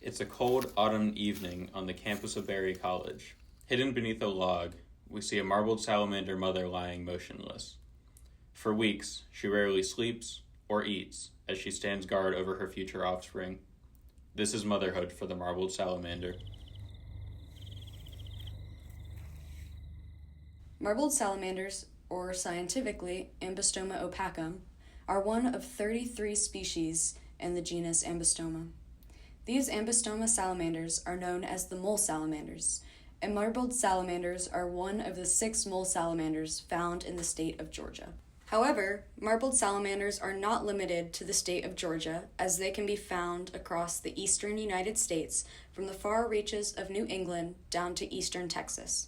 It's a cold autumn evening on the campus of Berry College. Hidden beneath a log, we see a marbled salamander mother lying motionless. For weeks, she rarely sleeps or eats as she stands guard over her future offspring. This is motherhood for the marbled salamander. Marbled salamanders, or scientifically Ambystoma opacum, are one of 33 species in the genus Ambystoma. These Ambystoma salamanders are known as the mole salamanders, and marbled salamanders are one of the 6 mole salamanders found in the state of Georgia. However, marbled salamanders are not limited to the state of Georgia, as they can be found across the eastern United States from the far reaches of New England down to eastern Texas.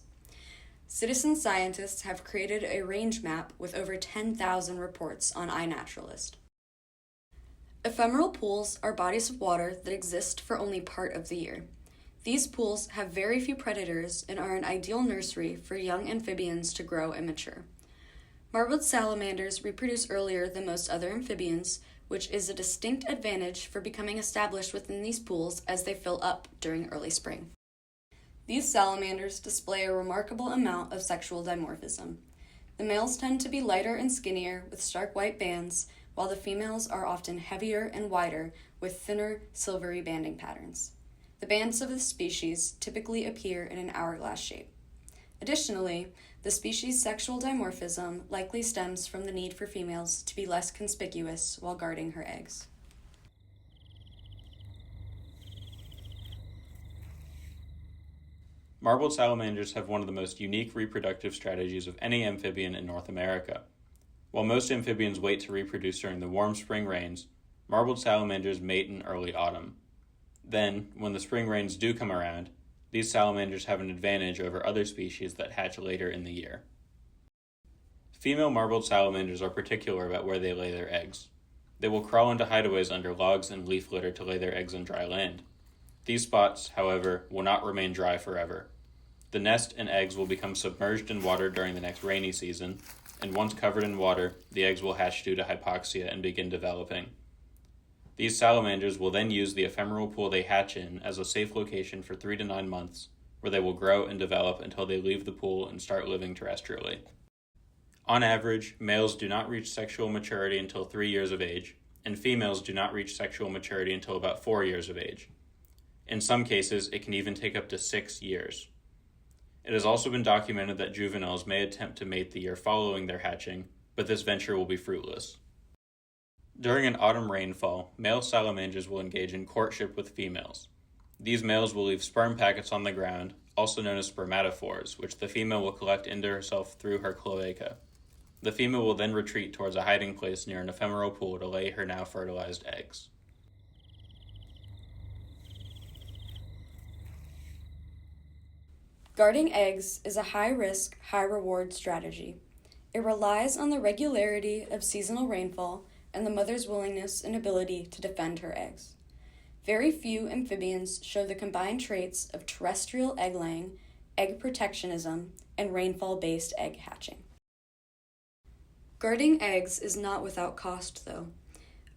Citizen scientists have created a range map with over 10,000 reports on iNaturalist. Ephemeral pools are bodies of water that exist for only part of the year. These pools have very few predators and are an ideal nursery for young amphibians to grow and mature. Marbled salamanders reproduce earlier than most other amphibians, which is a distinct advantage for becoming established within these pools as they fill up during early spring. These salamanders display a remarkable amount of sexual dimorphism. The males tend to be lighter and skinnier with stark white bands, while the females are often heavier and wider with thinner, silvery banding patterns. The bands of the species typically appear in an hourglass shape. Additionally, the species' sexual dimorphism likely stems from the need for females to be less conspicuous while guarding her eggs. Marbled salamanders have one of the most unique reproductive strategies of any amphibian in North America. While most amphibians wait to reproduce during the warm spring rains, marbled salamanders mate in early autumn. Then, when the spring rains do come around, these salamanders have an advantage over other species that hatch later in the year. Female marbled salamanders are particular about where they lay their eggs. They will crawl into hideaways under logs and leaf litter to lay their eggs on dry land. These spots, however, will not remain dry forever. The nest and eggs will become submerged in water during the next rainy season, and once covered in water, the eggs will hatch due to hypoxia and begin developing. These salamanders will then use the ephemeral pool they hatch in as a safe location for 3 to 9 months, where they will grow and develop until they leave the pool and start living terrestrially. On average, males do not reach sexual maturity until 3 years of age, and females do not reach sexual maturity until about 4 years of age. In some cases, it can even take up to 6 years. It has also been documented that juveniles may attempt to mate the year following their hatching, but this venture will be fruitless. During an autumn rainfall, male salamanders will engage in courtship with females. These males will leave sperm packets on the ground, also known as spermatophores, which the female will collect into herself through her cloaca. The female will then retreat towards a hiding place near an ephemeral pool to lay her now fertilized eggs. Guarding eggs is a high-risk, high-reward strategy. It relies on the regularity of seasonal rainfall and the mother's willingness and ability to defend her eggs. Very few amphibians show the combined traits of terrestrial egg-laying, egg protectionism, and rainfall-based egg hatching. Guarding eggs is not without cost, though.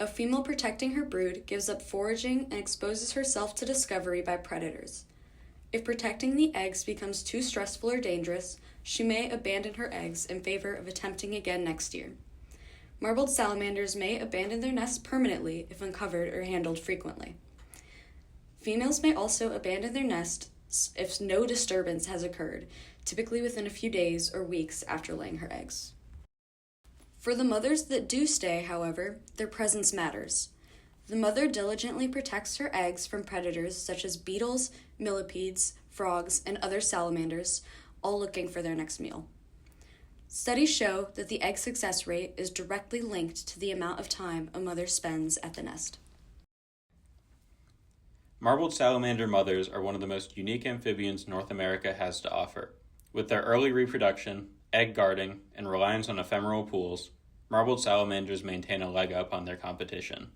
A female protecting her brood gives up foraging and exposes herself to discovery by predators. If protecting the eggs becomes too stressful or dangerous, she may abandon her eggs in favor of attempting again next year. Marbled salamanders may abandon their nests permanently if uncovered or handled frequently. Females may also abandon their nests if no disturbance has occurred, typically within a few days or weeks after laying her eggs. For the mothers that do stay, however, their presence matters. The mother diligently protects her eggs from predators such as beetles, millipedes, frogs, and other salamanders, all looking for their next meal. Studies show that the egg success rate is directly linked to the amount of time a mother spends at the nest. Marbled salamander mothers are one of the most unique amphibians North America has to offer. With their early reproduction, egg guarding, and reliance on ephemeral pools, marbled salamanders maintain a leg up on their competition.